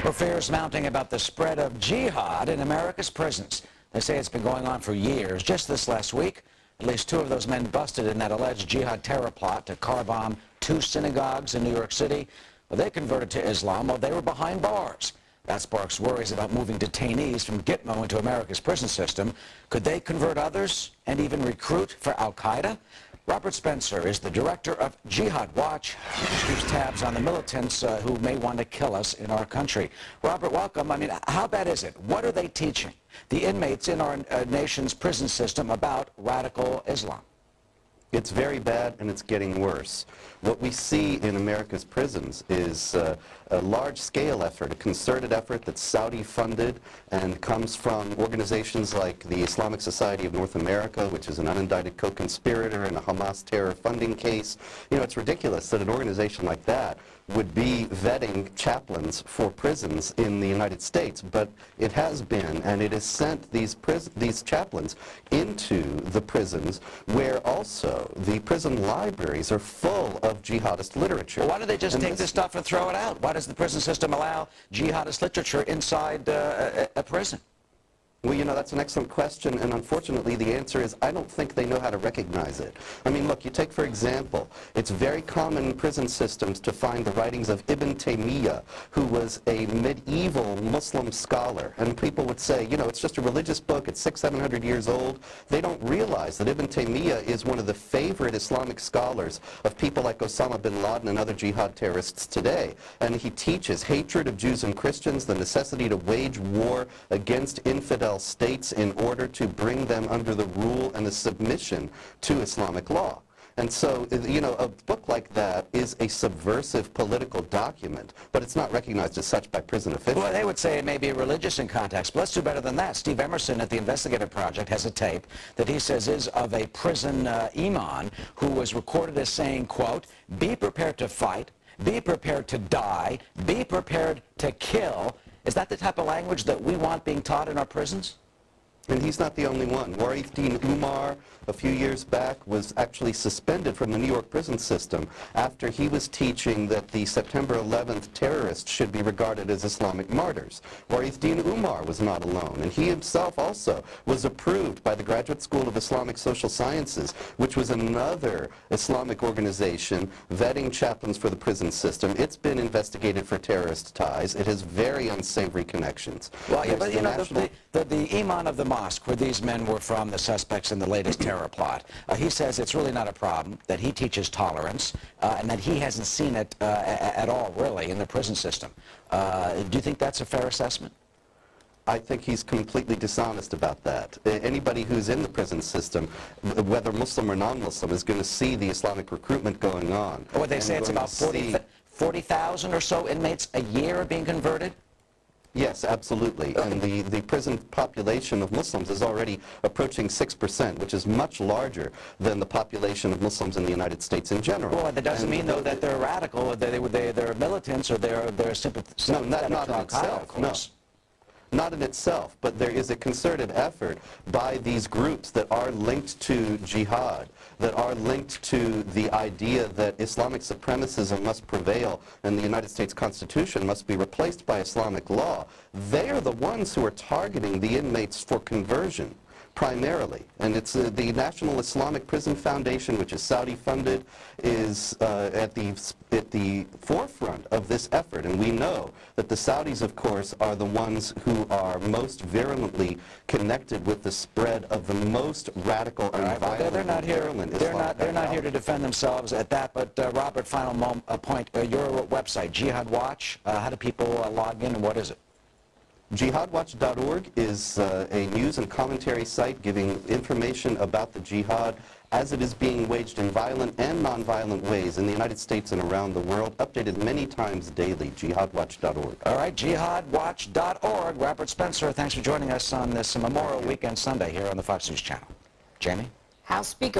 Well, fears mounting about the spread of jihad in America's prisons. They say it's been going on for years. Just this last week, at least 2 of those men busted in that alleged jihad terror plot to car bomb 2 synagogues in New York City. Well, they converted to Islam while they were behind bars. That sparks worries about moving detainees from Gitmo into America's prison system. Could they convert others and even recruit for Al-Qaeda? Robert Spencer is the director of Jihad Watch, which keeps tabs on the militants who may want to kill us in our country. Robert, welcome. I mean, how bad is it? What are they teaching the inmates in our nation's prison system about radical Islam? It's very bad, and it's getting worse. What we see in America's prisons is a large-scale effort, a concerted effort that's Saudi-funded and comes from organizations like the Islamic Society of North America, which is an unindicted co-conspirator in a Hamas terror funding case. You know, it's ridiculous that an organization like that would be vetting chaplains for prisons in the United States, but it has been, and it has sent these chaplains into the prisons, where also the prison libraries are full of jihadist literature. Well, why do they just take this stuff and throw it out? Why does the prison system allow jihadist literature inside a prison? Well, you know, that's an excellent question, and unfortunately the answer is I don't think they know how to recognize it. I mean, look, you take, for example, it's very common in prison systems to find the writings of Ibn Taymiyyah, who was a medieval Muslim scholar, and people would say, you know, it's just a religious book, it's 600-700 years old. They don't realize that Ibn Taymiyyah is one of the favorite Islamic scholars of people like Osama bin Laden and other jihad terrorists today, and he teaches hatred of Jews and Christians, the necessity to wage war against infidel states in order to bring them under the rule and the submission to Islamic law. And so, you know, a book like that is a subversive political document, but it's not recognized as such by prison officials. Well, they would say it may be religious in context, but let's do better than that. Steve Emerson at the Investigative Project has a tape that he says is of a prison imam who was recorded as saying, quote, "Be prepared to fight, be prepared to die, be prepared to kill." Is that the type of language that we want being taught in our prisons? And he's not the only one. Warith Umar, a few years back, was actually suspended from the New York prison system after he was teaching that the September 11th terrorists should be regarded as Islamic martyrs. Warith Umar was not alone, and he himself also was approved by the Graduate School of Islamic Social Sciences, which was another Islamic organization vetting chaplains for the prison system. It's been investigated for terrorist ties. It has very unsavory connections. Well, yeah, but you know, the imam of the mosque where these men were from, the suspects in the latest terror plot, he says it's really not a problem, that he teaches tolerance, and that he hasn't seen it at all, really, in the prison system. Do you think that's a fair assessment? I think he's completely dishonest about that. Anybody who's in the prison system, whether Muslim or non-Muslim, is going to see the Islamic recruitment going on. Well, they say it's about 40,000 or so inmates a year are being converted? Yes, absolutely. And the prison population of Muslims is already approaching 6%, which is much larger than the population of Muslims in the United States in general. Well, that doesn't mean, though, that they're radical, or they're militants, or they're sympathetic. No, not in itself. No. Not in itself, but there is a concerted effort by these groups that are linked to jihad, that are linked to the idea that Islamic supremacism must prevail and the United States Constitution must be replaced by Islamic law. They are the ones who are targeting the inmates for conversion, primarily. And it's the National Islamic Prison Foundation, which is Saudi-funded, is at the forefront of this effort. And we know that the Saudis, of course, are the ones who are most virulently connected with the spread of the most radical and violent. They're not here. They're not here to defend themselves at that. But Robert, final point. Your website, Jihad Watch. How do people log in, and what is it? Jihadwatch.org is a news and commentary site giving information about the jihad as it is being waged in violent and nonviolent ways in the United States and around the world, updated many times daily. Jihadwatch.org. All right, jihadwatch.org. Robert Spencer, thanks for joining us on this Memorial Weekend Sunday here on the Fox News Channel. Jamie? House Speaker